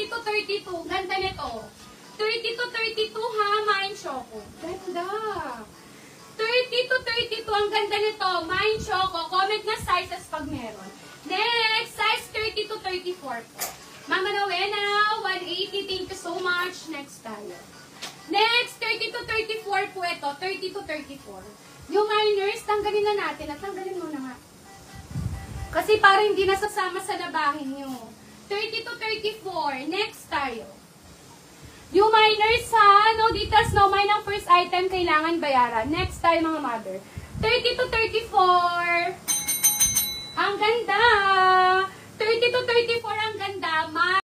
30 to 32. Ganda nito. 30 to 32 ha, Mind Choco. Ganda. 30 to 32. Ang ganda nito. Mind Choco. Comment na sizes pag meron. Next, size 30 to 34 po. Mama Rowena, 180. Thank you so much. Next tayo. Next, 30 to 34 po ito. 30 to 34. Yung minors, tanggalin na natin. At tanggalin mo na nga. Kasi parang hindi nasasama sa labahin nyo. 30 to 34. Next tayo. Yung minors ha, no details, no mind ang first item, kailangan bayaran. Next tayo mga mother. 30 to 34. Ang ganda! 30 to 34, ang ganda.